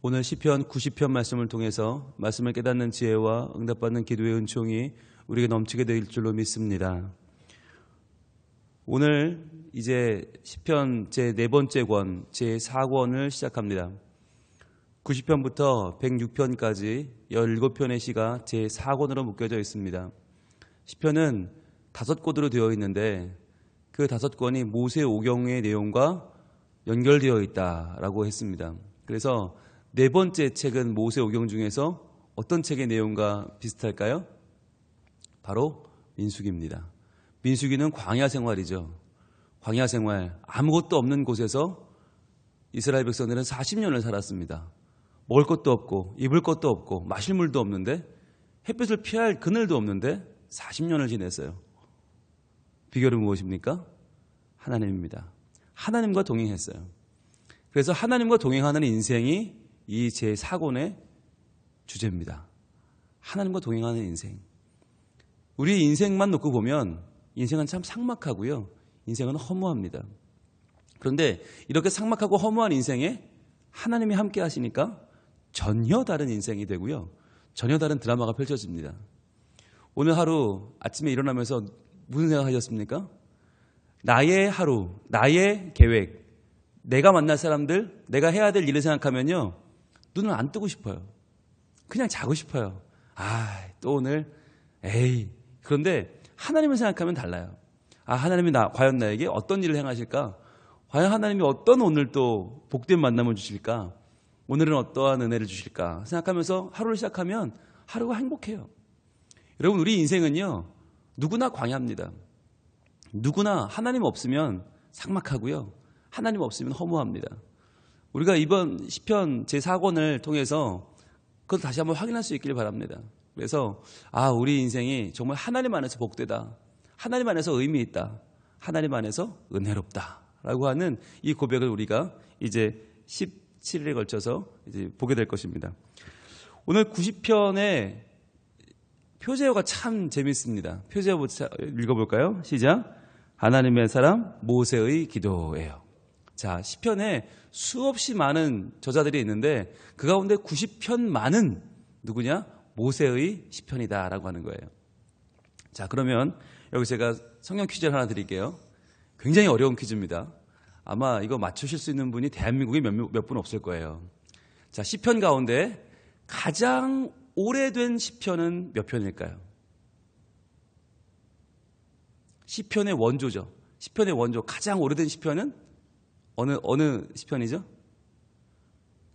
오늘 시편 90편 말씀을 통해서 말씀을 깨닫는 지혜와 응답받는 기도의 은총이 우리에게 넘치게 될 줄로 믿습니다. 오늘 이제 시편 제4번째 권, 제4권을 시작합니다. 90편부터 106편까지 17편의 시가 제4권으로 묶여져 있습니다. 시편은 5권으로 되어 있는데 그 5권이 모세 오경의 내용과 연결되어 있다라고 했습니다. 그래서 네 번째 책은 모세 오경 중에서 어떤 책의 내용과 비슷할까요? 바로 민수기입니다. 민수기는 광야 생활이죠. 광야 생활, 아무것도 없는 곳에서 이스라엘 백성들은 40년을 살았습니다. 먹을 것도 없고 입을 것도 없고 마실 물도 없는데 햇빛을 피할 그늘도 없는데 40년을 지냈어요. 비결은 무엇입니까? 하나님입니다. 하나님과 동행했어요. 그래서 하나님과 동행하는 인생이 이 제4권의 주제입니다. 하나님과 동행하는 인생. 우리 인생만 놓고 보면 인생은 참 삭막하고요. 인생은 허무합니다. 그런데 이렇게 삭막하고 허무한 인생에 하나님이 함께 하시니까 전혀 다른 인생이 되고요. 전혀 다른 드라마가 펼쳐집니다. 오늘 하루 아침에 일어나면서 무슨 생각하셨습니까? 나의 하루, 나의 계획, 내가 만날 사람들, 내가 해야 될 일을 생각하면요. 눈을 안 뜨고 싶어요. 그냥 자고 싶어요. 또 오늘 그런데 하나님을 생각하면 달라요. 하나님이 과연 나에게 어떤 일을 행하실까? 과연 하나님이 어떤 오늘 또 복된 만남을 주실까? 오늘은 어떠한 은혜를 주실까? 생각하면서 하루를 시작하면 하루가 행복해요. 여러분, 우리 인생은요. 누구나 광야입니다. 누구나 하나님 없으면 삭막하고요. 하나님 없으면 허무합니다. 우리가 이번 시편 제4권을 통해서 그걸 다시 한번 확인할 수 있기를 바랍니다. 그래서 우리 인생이 정말 하나님 안에서 복되다. 하나님 안에서 의미 있다. 하나님 안에서 은혜롭다. 라고 하는 이 고백을 우리가 이제 17일에 걸쳐서 이제 보게 될 것입니다. 오늘 90편의 표제어가 참 재밌습니다. 표제어 읽어볼까요? 시작. 하나님의 사람 모세의 기도예요. 자, 시편에 수없이 많은 저자들이 있는데 그 가운데 90편만은 누구냐? 모세의 시편이다라고 하는 거예요. 자, 그러면 여기 제가 성경 퀴즈를 하나 드릴게요. 굉장히 어려운 퀴즈입니다. 아마 이거 맞추실 수 있는 분이 대한민국에 몇 분 없을 거예요. 자, 시편 가운데 가장 오래된 시편은 몇 편일까요? 시편의 원조죠. 시편의 원조 가장 오래된 시편은 어느 시편이죠?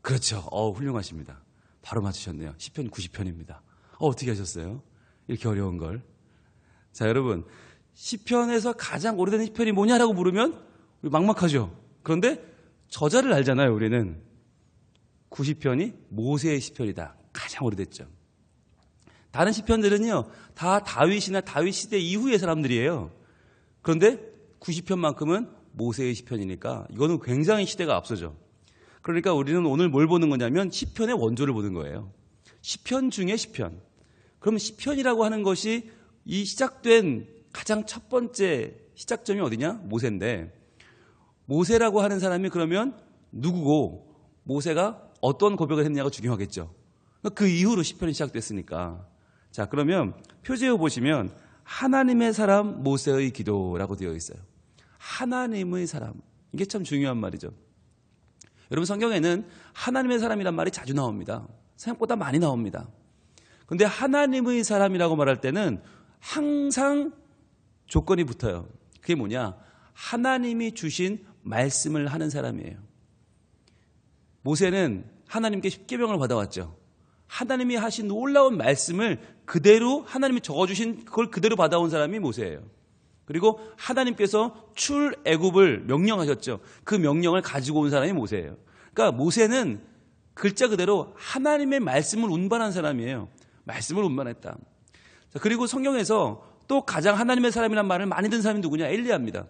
그렇죠. 훌륭하십니다. 바로 맞추셨네요. 시편 90편입니다. 어떻게 하셨어요? 이렇게 어려운 걸. 자, 여러분, 시편에서 가장 오래된 시편이 뭐냐라고 물으면 우리 막막하죠. 그런데 저자를 알잖아요. 우리는 90편이 모세의 시편이다. 가장 오래됐죠. 다른 시편들은요, 다 다윗이나 다윗 시대 이후의 사람들이에요. 그런데 90편만큼은 모세의 시편이니까 이거는 굉장히 시대가 앞서죠. 그러니까 우리는 오늘 뭘 보는 거냐면 시편의 원조를 보는 거예요. 시편 중에 시편. 그럼 시편이라고 하는 것이 이 시작된 가장 첫 번째 시작점이 어디냐? 모세인데 모세라고 하는 사람이 그러면 누구고 모세가 어떤 고백을 했느냐가 중요하겠죠. 그 이후로 시편이 시작됐으니까. 자, 그러면 표제어 보시면 하나님의 사람 모세의 기도라고 되어 있어요. 하나님의 사람. 이게 참 중요한 말이죠. 여러분, 성경에는 하나님의 사람이란 말이 자주 나옵니다. 생각보다 많이 나옵니다. 그런데 하나님의 사람이라고 말할 때는 항상 조건이 붙어요. 그게 뭐냐? 하나님이 주신 말씀을 하는 사람이에요. 모세는 하나님께 십계명을 받아왔죠. 하나님이 하신 놀라운 말씀을 그대로 하나님이 적어주신 그걸 그대로 받아온 사람이 모세예요. 그리고 하나님께서 출애굽을 명령하셨죠. 그 명령을 가지고 온 사람이 모세예요. 그러니까 모세는 글자 그대로 하나님의 말씀을 운반한 사람이에요. 말씀을 운반했다. 자, 그리고 성경에서 또 가장 하나님의 사람이란 말을 많이 듣는 사람이 누구냐? 엘리야입니다.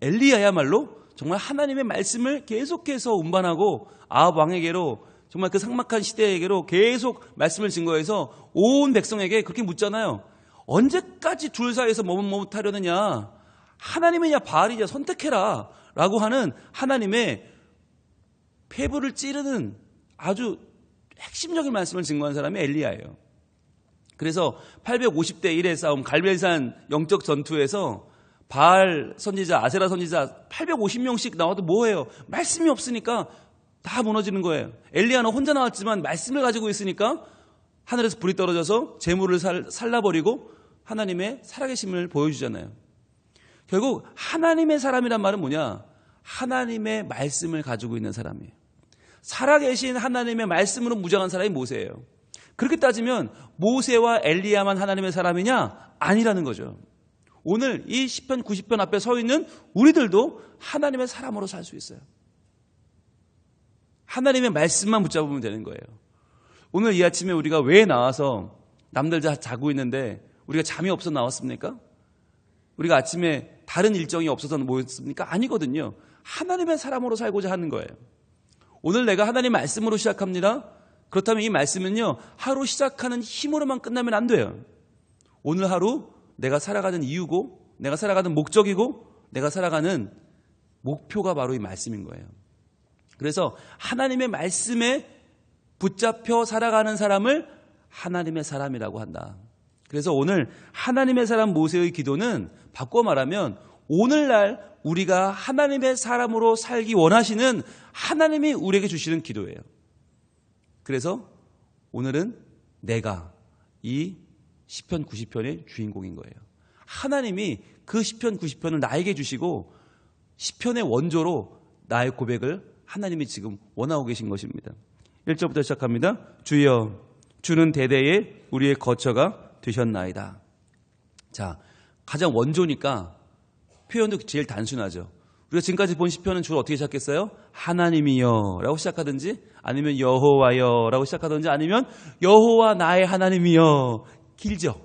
엘리야야말로 정말 하나님의 말씀을 계속해서 운반하고 아합 왕에게로 정말 그 삭막한 시대에게로 계속 말씀을 증거해서 온 백성에게 그렇게 묻잖아요. 언제까지 둘 사이에서 머뭇머뭇하려느냐? 하나님이냐 바알이냐 선택해라 라고 하는 하나님의 폐부를 찌르는 아주 핵심적인 말씀을 증거한 사람이 엘리야예요. 그래서 850대 1의 싸움 갈멜산 영적 전투에서 바알 선지자, 아세라 선지자 850명씩 나와도 뭐예요? 말씀이 없으니까 다 무너지는 거예요. 엘리야는 혼자 나왔지만 말씀을 가지고 있으니까 하늘에서 불이 떨어져서 재물을 살라버리고 하나님의 살아계심을 보여주잖아요. 결국 하나님의 사람이란 말은 뭐냐? 하나님의 말씀을 가지고 있는 사람이에요. 살아계신 하나님의 말씀으로 무장한 사람이 모세예요. 그렇게 따지면 모세와 엘리야만 하나님의 사람이냐? 아니라는 거죠. 오늘 이 시편 90편 앞에 서 있는 우리들도 하나님의 사람으로 살 수 있어요. 하나님의 말씀만 붙잡으면 되는 거예요. 오늘 이 아침에 우리가 왜 나와서 남들 다 자고 있는데 우리가 잠이 없어 나왔습니까? 우리가 아침에 다른 일정이 없어서 모였습니까? 아니거든요. 하나님의 사람으로 살고자 하는 거예요. 오늘 내가 하나님 말씀으로 시작합니다. 그렇다면 이 말씀은요, 하루 시작하는 힘으로만 끝나면 안 돼요. 오늘 하루 내가 살아가는 이유고, 내가 살아가는 목적이고, 내가 살아가는 목표가 바로 이 말씀인 거예요. 그래서 하나님의 말씀에 붙잡혀 살아가는 사람을 하나님의 사람이라고 한다. 그래서 오늘 하나님의 사람 모세의 기도는 바꿔 말하면 오늘날 우리가 하나님의 사람으로 살기 원하시는 하나님이 우리에게 주시는 기도예요. 그래서 오늘은 내가 이 시편 90편의 주인공인 거예요. 하나님이 그 시편 90편을 나에게 주시고 시편의 원조로 나의 고백을 하나님이 지금 원하고 계신 것입니다. 1절부터 시작합니다. 주여, 주는 대대에 우리의 거처가 되셨나이다. 자, 가장 원조니까 표현도 제일 단순하죠. 우리가 지금까지 본 시편은 주로 어떻게 시작했어요? 하나님이여 라고 시작하든지 아니면 여호와여 라고 시작하든지 아니면 여호와 나의 하나님이여. 길죠.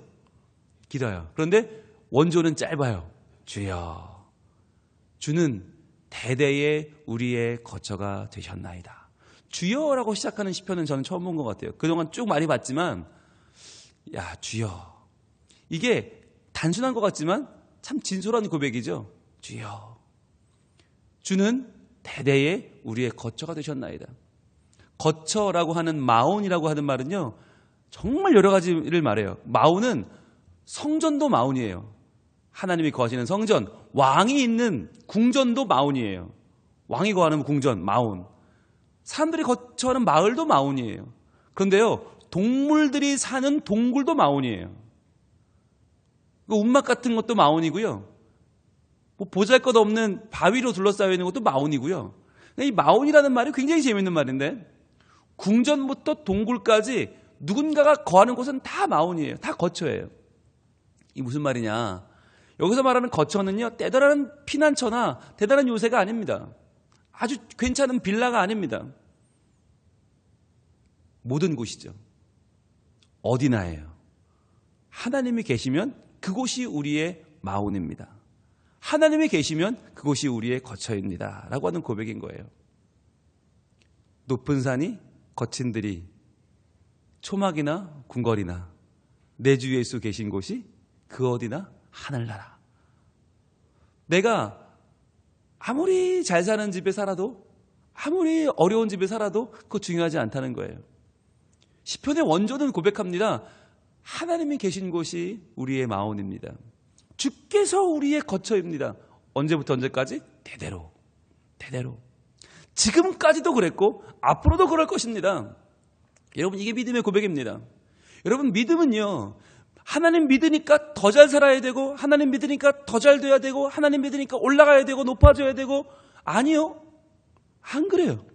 길어요. 그런데 원조는 짧아요. 주여, 주는 대대에 우리의 거처가 되셨나이다. 주여라고 시작하는 시편은 저는 처음 본 것 같아요. 그동안 쭉 많이 봤지만 야, 주여. 이게 단순한 것 같지만 참 진솔한 고백이죠. 주여, 주는 대대에 우리의 거처가 되셨나이다. 거처라고 하는 마온이라고 하는 말은요, 정말 여러 가지를 말해요. 마온은 성전도 마온이에요. 하나님이 거하시는 성전, 왕이 있는 궁전도 마온이에요. 왕이 거하는 궁전, 마온. 사람들이 거처하는 마을도 마온이에요. 그런데요, 동물들이 사는 동굴도 마온이에요. 운막 같은 것도 마온이고요. 뭐 보잘것없는 바위로 둘러싸여 있는 것도 마온이고요. 이 마온이라는 말이 굉장히 재밌는 말인데 궁전부터 동굴까지 누군가가 거하는 곳은 다 마온이에요. 다 거처예요. 이 무슨 말이냐? 여기서 말하는 거처는요, 대단한 피난처나 대단한 요새가 아닙니다. 아주 괜찮은 빌라가 아닙니다. 모든 곳이죠. 어디나예요. 하나님이 계시면 그곳이 우리의 마온입니다. 하나님이 계시면 그곳이 우리의 거처입니다. 라고 하는 고백인 거예요. 높은 산이 거친 들이 초막이나 궁궐이나 내 주 예수 계신 곳이 그 어디나 하늘나라. 내가 아무리 잘 사는 집에 살아도 아무리 어려운 집에 살아도 그거 중요하지 않다는 거예요. 시편의 원조는 고백합니다. 하나님이 계신 곳이 우리의 마온입니다. 주께서 우리의 거처입니다. 언제부터 언제까지? 대대로. 지금까지도 그랬고 앞으로도 그럴 것입니다. 여러분, 이게 믿음의 고백입니다. 여러분, 믿음은요, 하나님 믿으니까 더 잘 살아야 되고 하나님 믿으니까 더 잘 돼야 되고 하나님 믿으니까 올라가야 되고 높아져야 되고, 아니요, 안 그래요.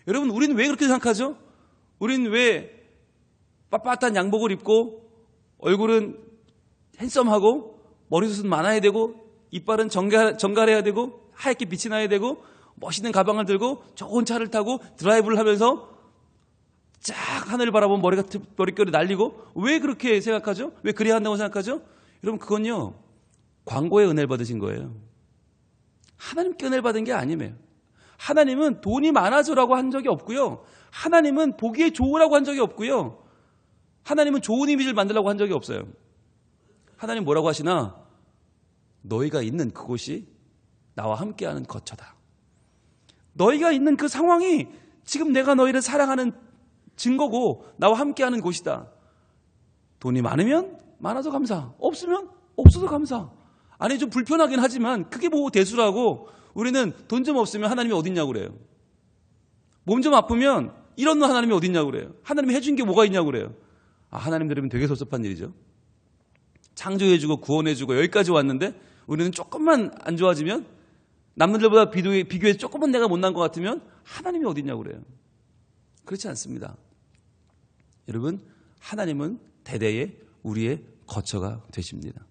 여러분, 우리는 왜 그렇게 생각하죠? 우리는 왜 빳빳한 양복을 입고 얼굴은 핸섬하고 머리숱은 많아야 되고 이빨은 정갈해야 되고 하얗게 빛이 나야 되고 멋있는 가방을 들고 좋은 차를 타고 드라이브를 하면서 쫙 하늘을 바라보면 머릿결이 날리고, 왜 그렇게 생각하죠? 왜 그래야 한다고 생각하죠? 여러분, 그건요, 광고의 은혜를 받으신 거예요. 하나님께 은혜를 받은 게 아니에요. 하나님은 돈이 많아져라고 한 적이 없고요. 하나님은 보기에 좋으라고 한 적이 없고요. 하나님은 좋은 이미지를 만들라고 한 적이 없어요. 하나님 뭐라고 하시나? 너희가 있는 그곳이 나와 함께하는 거처다. 너희가 있는 그 상황이 지금 내가 너희를 사랑하는 증거고 나와 함께하는 곳이다. 돈이 많으면 많아서 감사, 없으면 없어서 감사. 아니 좀 불편하긴 하지만 그게 뭐 대수라고. 우리는 돈 좀 없으면 하나님이 어딨냐고 그래요. 몸 좀 아프면 이런 하나님이 어딨냐고 그래요. 하나님이 해준 게 뭐가 있냐고 그래요. 하나님 들으면 되게 섭섭한 일이죠. 창조해주고 구원해주고 여기까지 왔는데 우리는 조금만 안 좋아지면, 남들보다 비교해서 조금만 내가 못난 것 같으면 하나님이 어딨냐고 그래요. 그렇지 않습니다. 여러분, 하나님은 대대에 우리의 거처가 되십니다.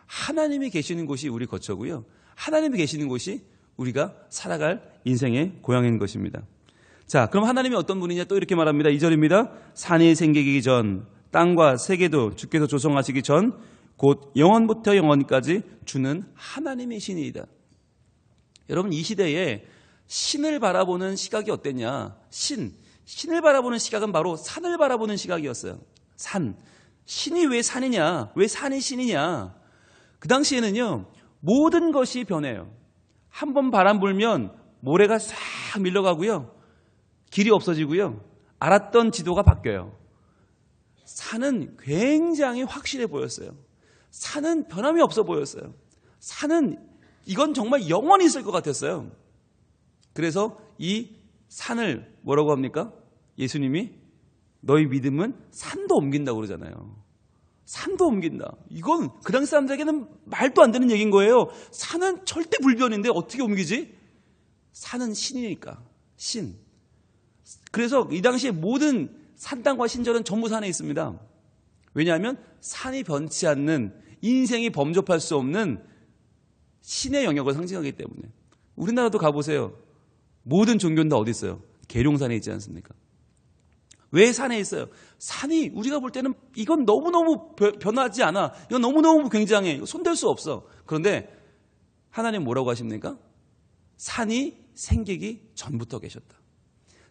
하나님이 계시는 곳이 우리 거처고요. 하나님이 계시는 곳이 우리가 살아갈 인생의 고향인 것입니다. 자, 그럼 하나님이 어떤 분이냐 또 이렇게 말합니다. 2절입니다. 산이 생기기 전, 땅과 세계도 주께서 조성하시기 전, 곧 영원부터 영원까지 주는 하나님이시니이다. 여러분, 이 시대에 신을 바라보는 시각이 어땠냐? 신을 바라보는 시각은 바로 산을 바라보는 시각이었어요. 산. 신이 왜 산이냐? 왜 산이 신이냐? 그 당시에는요, 모든 것이 변해요. 한번 바람 불면 모래가 싹 밀려가고요. 길이 없어지고요. 알았던 지도가 바뀌어요. 산은 굉장히 확실해 보였어요. 산은 변함이 없어 보였어요. 산은 이건 정말 영원히 있을 것 같았어요. 그래서 이 산을 뭐라고 합니까? 예수님이 너희 믿음은 산도 옮긴다고 그러잖아요. 산도 옮긴다. 이건 그 당시 사람들에게는 말도 안 되는 얘기인 거예요. 산은 절대 불변인데 어떻게 옮기지? 산은 신이니까. 신. 그래서 이 당시에 모든 산땅과 신전은 전부 산에 있습니다. 왜냐하면 산이 변치 않는, 인생이 범접할 수 없는 신의 영역을 상징하기 때문에. 우리나라도 가보세요. 모든 종교는 다 어디 있어요? 계룡산에 있지 않습니까? 왜 산에 있어요? 산이 우리가 볼 때는 이건 너무너무 변하지 않아. 이건 너무너무 굉장해. 손댈 수 없어. 그런데 하나님 뭐라고 하십니까? 산이 생기기 전부터 계셨다.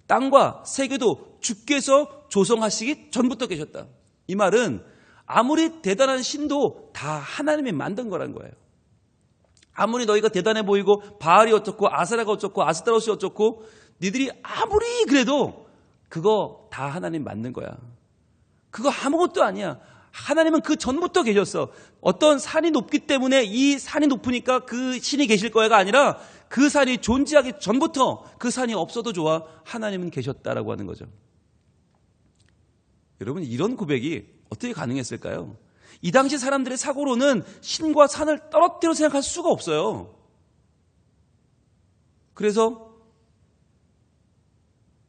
땅과 세계도 주께서 조성하시기 전부터 계셨다. 이 말은 아무리 대단한 신도 다 하나님이 만든 거란 거예요. 아무리 너희가 대단해 보이고 바알이 어쩌고 아세라가 어쩌고 아스타로스 어쩌고 니들이 아무리 그래도 그거 다 하나님 만든 거야. 그거 아무것도 아니야. 하나님은 그 전부터 계셨어. 어떤 산이 높기 때문에 이 산이 높으니까 그 신이 계실 거야가 아니라 그 산이 존재하기 전부터 그 산이 없어도 좋아. 하나님은 계셨다라고 하는 거죠. 여러분, 이런 고백이 어떻게 가능했을까요? 이 당시 사람들의 사고로는 신과 산을 떨어뜨려 생각할 수가 없어요. 그래서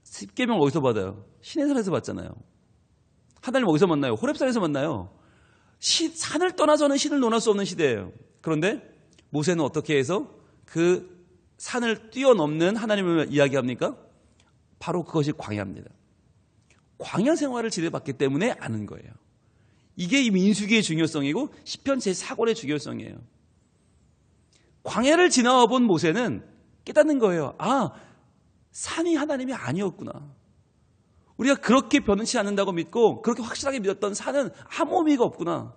십계명 어디서 받아요? 신의 산에서 받잖아요. 하나님 어디서 만나요? 호렙산에서 만나요. 산을 떠나서는 신을 논할 수 없는 시대예요. 그런데 모세는 어떻게 해서 그 산을 뛰어넘는 하나님을 이야기합니까? 바로 그것이 광야입니다. 광야 생활을 지내봤기 때문에 아는 거예요. 이게 이 민수기의 중요성이고 시편 제4권의 중요성이에요. 광야를 지나와 본 모세는 깨닫는 거예요. 산이 하나님이 아니었구나. 우리가 그렇게 변치 않는다고 믿고 그렇게 확실하게 믿었던 산은 아무 의미가 없구나.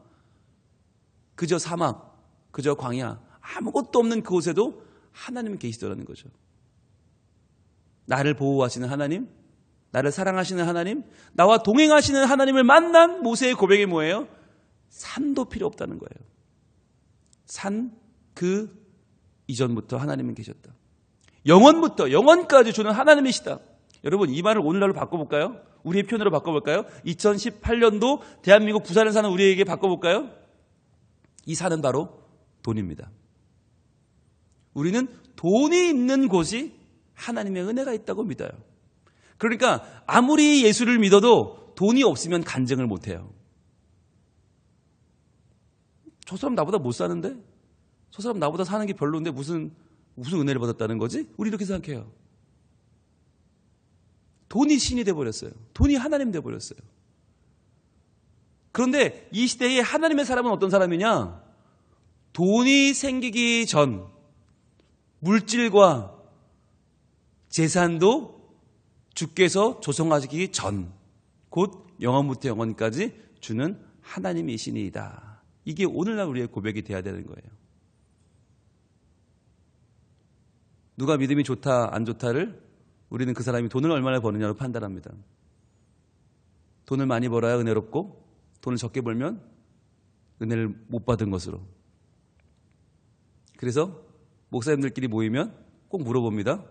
그저 사막, 그저 광야, 아무것도 없는 그곳에도 하나님은 계시더라는 거죠. 나를 보호하시는 하나님, 나를 사랑하시는 하나님, 나와 동행하시는 하나님을 만난 모세의 고백이 뭐예요? 산도 필요 없다는 거예요. 산 그 이전부터 하나님은 계셨다. 영원부터 영원까지 주는 하나님이시다. 여러분, 이 말을 오늘날로 바꿔볼까요? 우리의 표현으로 바꿔볼까요? 2018년도 대한민국 부산에 사는 우리에게 바꿔볼까요? 이 산은 바로 돈입니다. 우리는 돈이 있는 곳이 하나님의 은혜가 있다고 믿어요. 그러니까 아무리 예수를 믿어도 돈이 없으면 간증을 못해요. 저 사람 나보다 못 사는데? 저 사람 나보다 사는 게 별로인데 무슨 은혜를 받았다는 거지? 우리 이렇게 생각해요. 돈이 신이 돼버렸어요. 돈이 하나님 돼버렸어요. 그런데 이 시대에 하나님의 사람은 어떤 사람이냐? 돈이 생기기 전, 물질과 재산도 주께서 조성하시기 전, 곧 영원부터 영원까지 주는 하나님이시니이다. 이게 오늘날 우리의 고백이 돼야 되는 거예요. 누가 믿음이 좋다 안 좋다를 우리는 그 사람이 돈을 얼마나 버느냐로 판단합니다. 돈을 많이 벌어야 은혜롭고 돈을 적게 벌면 은혜를 못 받은 것으로. 그래서 목사님들끼리 모이면 꼭 물어봅니다.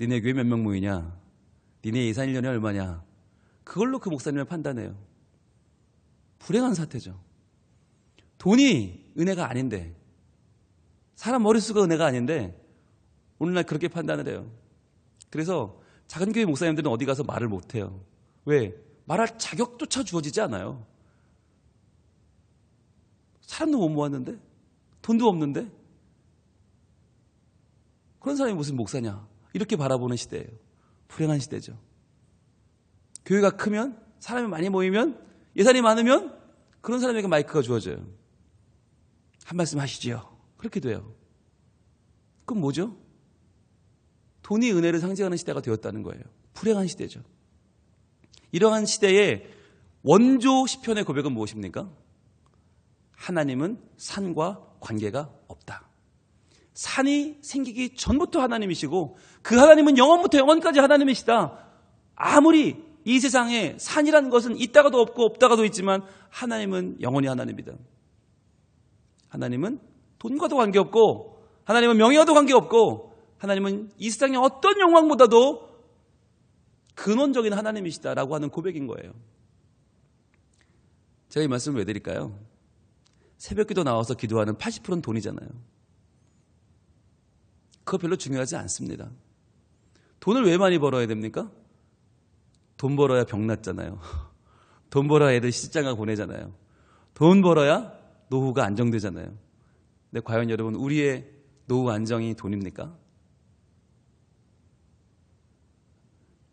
니네 교회 몇 명 모이냐? 니네 예산 1년에 얼마냐? 그걸로 그 목사님을 판단해요. 불행한 사태죠. 돈이 은혜가 아닌데, 사람 머릿수가 은혜가 아닌데 오늘날 그렇게 판단을 해요. 그래서 작은 교회 목사님들은 어디 가서 말을 못해요. 왜? 말할 자격조차 주어지지 않아요. 사람도 못 모았는데, 돈도 없는데, 그런 사람이 무슨 목사냐, 이렇게 바라보는 시대예요. 불행한 시대죠. 교회가 크면, 사람이 많이 모이면, 예산이 많으면 그런 사람에게 마이크가 주어져요. 한 말씀 하시지요. 그렇게 돼요. 그럼 뭐죠? 돈이 은혜를 상징하는 시대가 되었다는 거예요. 불행한 시대죠. 이러한 시대에 원조 시편의 고백은 무엇입니까? 하나님은 산과 관계가 없다. 산이 생기기 전부터 하나님이시고 그 하나님은 영원부터 영원까지 하나님이시다. 아무리 이 세상에 산이라는 것은 있다가도 없고 없다가도 있지만 하나님은 영원히 하나님이다. 하나님은 돈과도 관계없고 하나님은 명예와도 관계없고 하나님은 이 세상의 어떤 영광보다도 근원적인 하나님이시다라고 하는 고백인 거예요. 제가 이 말씀을 왜 드릴까요? 새벽기도 나와서 기도하는 80%는 돈이잖아요. 그거 별로 중요하지 않습니다. 돈을 왜 많이 벌어야 됩니까? 돈 벌어야 병 낫잖아요. 돈 벌어야 애들 시집장가 보내잖아요. 돈 벌어야 노후가 안정되잖아요. 근데 과연 여러분, 우리의 노후 안정이 돈입니까?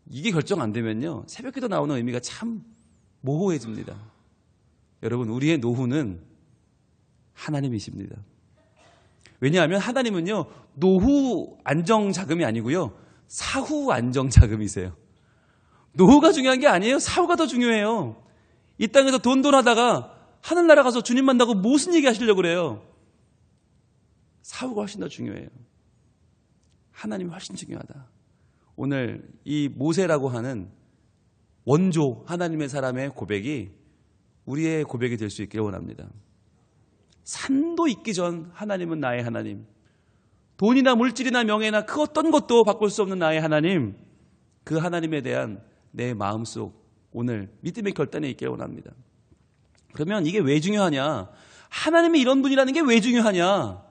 이게 결정 안 되면요, 새벽기도 나오는 의미가 참 모호해집니다. 여러분, 우리의 노후는 하나님이십니다. 왜냐하면 하나님은요, 노후 안정 자금이 아니고요, 사후 안정 자금이세요. 노후가 중요한 게 아니에요. 사후가 더 중요해요. 이 땅에서 돈 하다가 하늘나라 가서 주님 만나고 무슨 얘기 하시려고 그래요? 사후가 훨씬 더 중요해요. 하나님이 훨씬 중요하다. 오늘 이 모세라고 하는 원조 하나님의 사람의 고백이 우리의 고백이 될 수 있기를 원합니다. 산도 있기 전 하나님은 나의 하나님, 돈이나 물질이나 명예나 그 어떤 것도 바꿀 수 없는 나의 하나님, 그 하나님에 대한 내 마음속 오늘 믿음의 결단이 있기를 원합니다. 그러면 이게 왜 중요하냐? 하나님이 이런 분이라는 게 왜 중요하냐?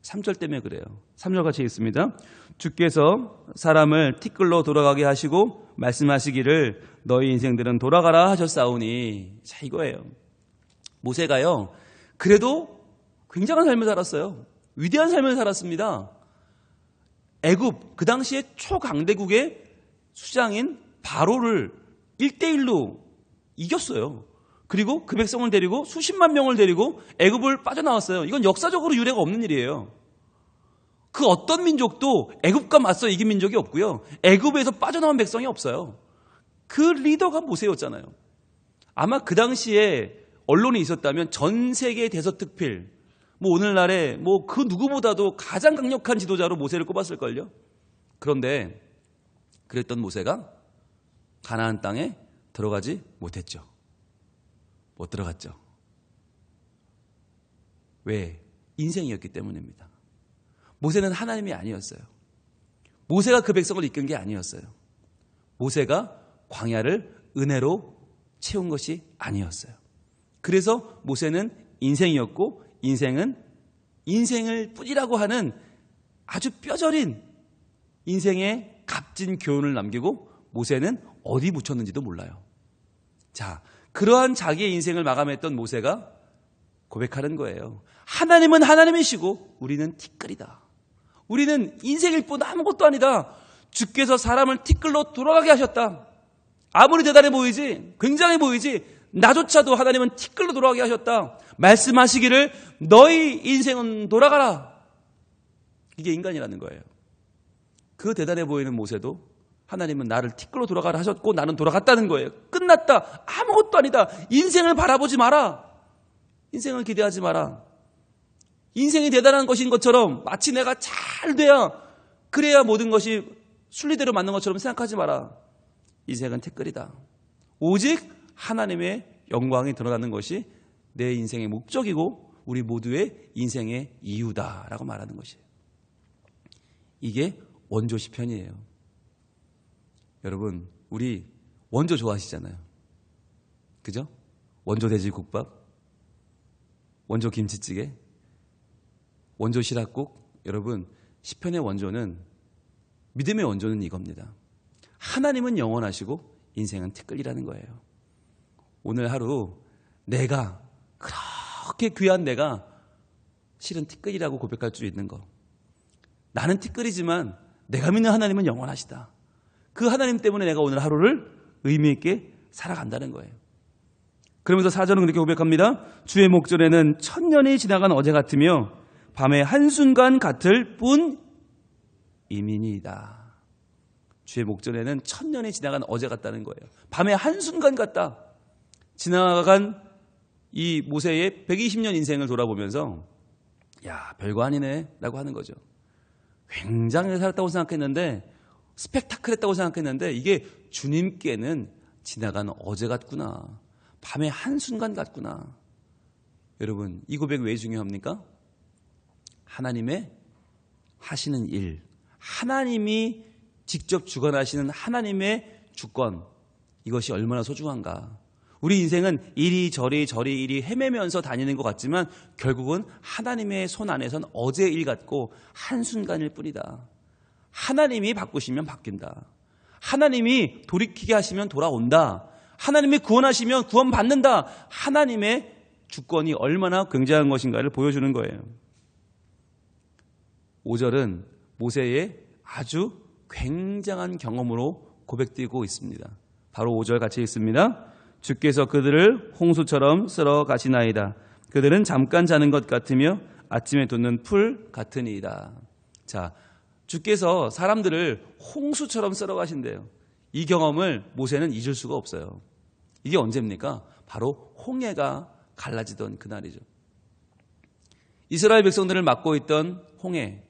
3절 때문에 그래요. 3절 같이 읽습니다. 주께서 사람을 티끌로 돌아가게 하시고 말씀하시기를 너희 인생들은 돌아가라 하셨사오니. 자, 이거예요. 모세가요, 그래도 굉장한 삶을 살았어요. 위대한 삶을 살았습니다. 애굽, 그 당시에 초강대국의 수장인 바로를 1대1로 이겼어요. 그리고 그 백성을 데리고 수십만 명을 데리고 애굽을 빠져나왔어요. 이건 역사적으로 유례가 없는 일이에요. 그 어떤 민족도 애굽과 맞서 이긴 민족이 없고요, 애굽에서 빠져나온 백성이 없어요. 그 리더가 모세였잖아요. 아마 그 당시에 언론이 있었다면 전 세계 대서특필, 오늘날에 그 누구보다도 가장 강력한 지도자로 모세를 꼽았을걸요. 그런데 그랬던 모세가 가나안 땅에 들어가지 못했죠. 못 들어갔죠. 왜? 인생이었기 때문입니다. 모세는 하나님이 아니었어요. 모세가 그 백성을 이끈 게 아니었어요. 모세가 광야를 은혜로 채운 것이 아니었어요. 그래서 모세는 인생이었고, 인생은 인생을 뿌리라고 하는 아주 뼈저린 인생의 값진 교훈을 남기고 모세는 어디 묻혔는지도 몰라요. 자, 그러한 자기의 인생을 마감했던 모세가 고백하는 거예요. 하나님은 하나님이시고 우리는 티끌이다. 우리는 인생일 뿐 아무것도 아니다. 주께서 사람을 티끌로 돌아가게 하셨다. 아무리 대단해 보이지, 굉장히 보이지, 나조차도 하나님은 티끌로 돌아가게 하셨다. 말씀하시기를 너희 인생은 돌아가라. 이게 인간이라는 거예요. 그 대단해 보이는 모세도 하나님은 나를 티끌로 돌아가라 하셨고 나는 돌아갔다는 거예요. 끝났다. 아무것도 아니다. 인생을 바라보지 마라. 인생을 기대하지 마라. 인생이 대단한 것인 것처럼 마치 내가 잘 돼야, 그래야 모든 것이 순리대로 맞는 것처럼 생각하지 마라. 인생은 티끌이다. 오직 하나님의 영광이 드러나는 것이 내 인생의 목적이고 우리 모두의 인생의 이유다라고 말하는 것이에요. 이게 원조 시편이에요. 여러분, 우리 원조 좋아하시잖아요. 그죠? 원조 돼지국밥, 원조 김치찌개, 원조 시락국. 여러분, 시편의 원조는, 믿음의 원조는 이겁니다. 하나님은 영원하시고 인생은 티끌이라는 거예요. 오늘 하루 내가, 그렇게 귀한 내가 실은 티끌이라고 고백할 수 있는 거. 나는 티끌이지만 내가 믿는 하나님은 영원하시다. 그 하나님 때문에 내가 오늘 하루를 의미 있게 살아간다는 거예요. 그러면서 4절은 그렇게 고백합니다. 주의 목전에는 천년이 지나간 어제 같으며 밤의 한순간 같을 뿐이니이다. 주의 목전에는 천년이 지나간 어제 같다는 거예요. 밤의 한순간 같다. 지나간 이 모세의 120년 인생을 돌아보면서 야, 별거 아니네 라고 하는 거죠. 굉장히 살았다고 생각했는데, 스펙타클했다고 생각했는데 이게 주님께는 지나간 어제 같구나. 밤의 한순간 같구나. 여러분, 이 고백 왜 중요합니까? 하나님의 하시는 일, 하나님이 직접 주관하시는 하나님의 주권, 이것이 얼마나 소중한가. 우리 인생은 이리저리 이리 헤매면서 다니는 것 같지만 결국은 하나님의 손 안에선 어제의 일 같고 한순간일 뿐이다. 하나님이 바꾸시면 바뀐다. 하나님이 돌이키게 하시면 돌아온다. 하나님이 구원하시면 구원받는다. 하나님의 주권이 얼마나 굉장한 것인가를 보여주는 거예요. 5절은 모세의 아주 굉장한 경험으로 고백되고 있습니다. 바로 5절 같이 읽습니다. 주께서 그들을 홍수처럼 쓸어 가시나이다. 그들은 잠깐 자는 것 같으며 아침에 돋는 풀 같으니이다. 자, 주께서 사람들을 홍수처럼 쓸어 가신대요. 이 경험을 모세는 잊을 수가 없어요. 이게 언제입니까? 바로 홍해가 갈라지던 그날이죠. 이스라엘 백성들을 맡고 있던 홍해.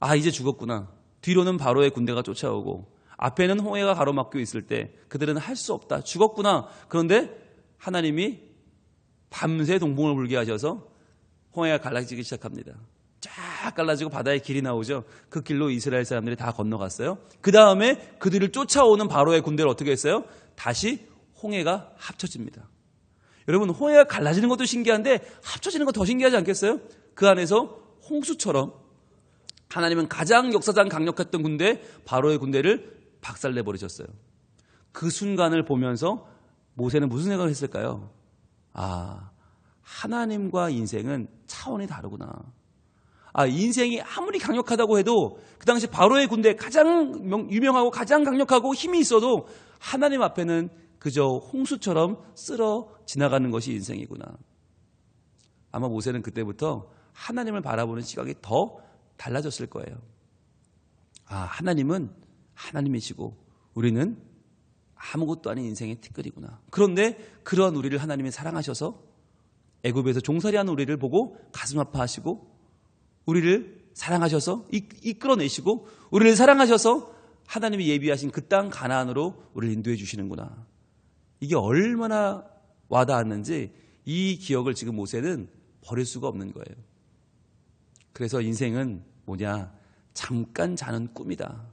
아, 이제 죽었구나. 뒤로는 바로의 군대가 쫓아오고 앞에는 홍해가 가로막혀 있을 때 그들은 할 수 없다. 죽었구나. 그런데 하나님이 밤새 동풍을 불게 하셔서 홍해가 갈라지기 시작합니다. 쫙 갈라지고 바다에 길이 나오죠. 그 길로 이스라엘 사람들이 다 건너갔어요. 그 다음에 그들을 쫓아오는 바로의 군대를 어떻게 했어요? 다시 홍해가 합쳐집니다. 여러분, 홍해가 갈라지는 것도 신기한데 합쳐지는 거 더 신기하지 않겠어요? 그 안에서 홍수처럼 하나님은 가장 역사상 강력했던 군대, 바로의 군대를 박살내버리셨어요. 그 순간을 보면서 모세는 무슨 생각을 했을까요? 아, 하나님과 인생은 차원이 다르구나. 아, 인생이 아무리 강력하다고 해도 그 당시 바로의 군대 가장 유명하고 가장 강력하고 힘이 있어도 하나님 앞에는 그저 홍수처럼 쓸어 지나가는 것이 인생이구나. 아마 모세는 그때부터 하나님을 바라보는 시각이 더 달라졌을 거예요. 아, 하나님은 하나님이시고 우리는 아무것도 아닌 인생의 티끌이구나. 그런데 그런 우리를 하나님이 사랑하셔서 애굽에서 종살이하는 우리를 보고 가슴 아파하시고 우리를 사랑하셔서 이끌어내시고 우리를 사랑하셔서 하나님이 예비하신 그 땅 가나안으로 우리를 인도해 주시는구나. 이게 얼마나 와닿았는지 이 기억을 지금 모세는 버릴 수가 없는 거예요. 그래서 인생은 뭐냐? 잠깐 자는 꿈이다.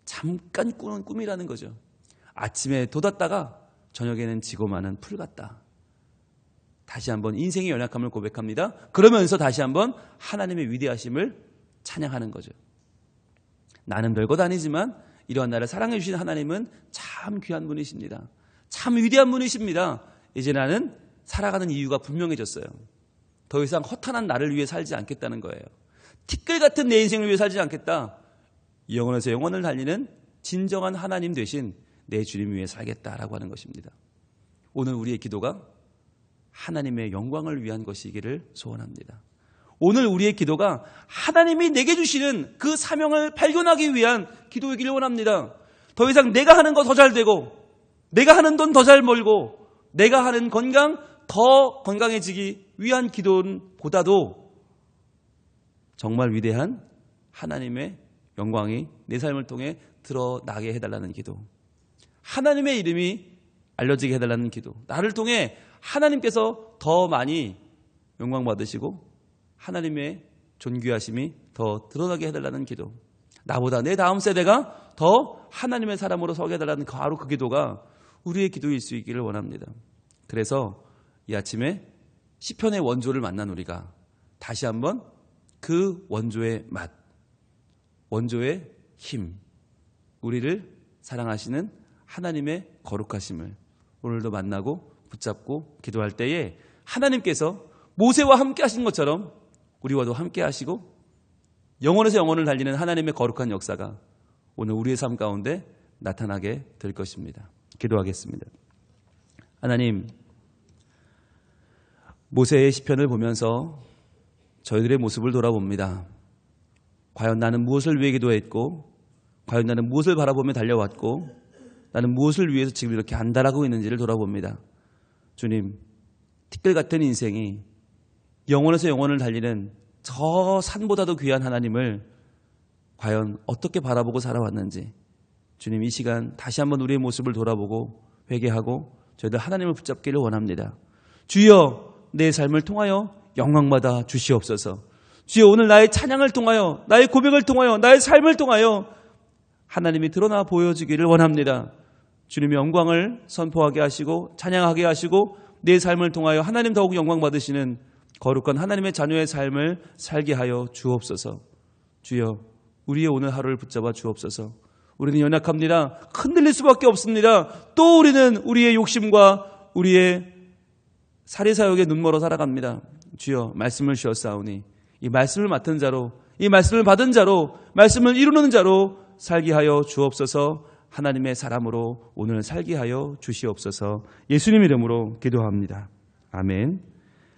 잠깐 꾸는 꿈이라는 거죠. 아침에 돋았다가 저녁에는 지고 마는 풀 같다. 다시 한번 인생의 연약함을 고백합니다. 그러면서 다시 한번 하나님의 위대하심을 찬양하는 거죠. 나는 별것 아니지만 이러한 나를 사랑해 주신 하나님은 참 귀한 분이십니다. 참 위대한 분이십니다. 이제 나는 살아가는 이유가 분명해졌어요. 더 이상 허탄한 나를 위해 살지 않겠다는 거예요. 티끌 같은 내 인생을 위해 살지 않겠다. 영원에서 영원을 달리는 진정한 하나님 되신 내 주님 위해 살겠다라고 하는 것입니다. 오늘 우리의 기도가 하나님의 영광을 위한 것이기를 소원합니다. 오늘 우리의 기도가 하나님이 내게 주시는 그 사명을 발견하기 위한 기도이기를 원합니다. 더 이상 내가 하는 거 더 잘 되고 내가 하는 돈 더 잘 벌고 내가 하는 건강 더 건강해지기 위한 기도보다도 정말 위대한 하나님의 영광이 내 삶을 통해 드러나게 해달라는 기도, 하나님의 이름이 알려지게 해달라는 기도, 나를 통해 하나님께서 더 많이 영광 받으시고 하나님의 존귀하심이 더 드러나게 해달라는 기도, 나보다 내 다음 세대가 더 하나님의 사람으로 서게 해달라는 바로 그 기도가 우리의 기도일 수 있기를 원합니다. 그래서 이 아침에 시편의 원조를 만난 우리가 다시 한번 그 원조의 맛, 원조의 힘, 우리를 사랑하시는 하나님의 거룩하심을 오늘도 만나고 붙잡고 기도할 때에 하나님께서 모세와 함께 하신 것처럼 우리와도 함께 하시고 영원에서 영원을 달리는 하나님의 거룩한 역사가 오늘 우리의 삶 가운데 나타나게 될 것입니다. 기도하겠습니다. 하나님, 모세의 시편을 보면서 저희들의 모습을 돌아봅니다. 과연 나는 무엇을 위해 기도했고, 과연 나는 무엇을 바라보며 달려왔고, 나는 무엇을 위해서 지금 이렇게 안달하고 있는지를 돌아봅니다. 주님, 티끌 같은 인생이 영원에서 영원을 달리는 저 산보다도 귀한 하나님을 과연 어떻게 바라보고 살아왔는지 주님, 이 시간 다시 한번 우리의 모습을 돌아보고 회개하고 저희들 하나님을 붙잡기를 원합니다. 주여, 내 삶을 통하여 영광받아 주시옵소서. 주여, 오늘 나의 찬양을 통하여, 나의 고백을 통하여, 나의 삶을 통하여 하나님이 드러나 보여주기를 원합니다. 주님의 영광을 선포하게 하시고 찬양하게 하시고 내 삶을 통하여 하나님 더욱 영광 받으시는 거룩한 하나님의 자녀의 삶을 살게 하여 주옵소서. 주여, 우리의 오늘 하루를 붙잡아 주옵소서. 우리는 연약합니다. 흔들릴 수밖에 없습니다. 또 우리는 우리의 욕심과 우리의 사리사욕에 눈멀어 살아갑니다. 주여, 말씀을 주었사오니 이 말씀을 맡은 자로, 이 말씀을 받은 자로, 말씀을 이루는 자로 살게 하여 주옵소서. 하나님의 사람으로 오늘 살게 하여 주시옵소서. 예수님 이름으로 기도합니다. 아멘.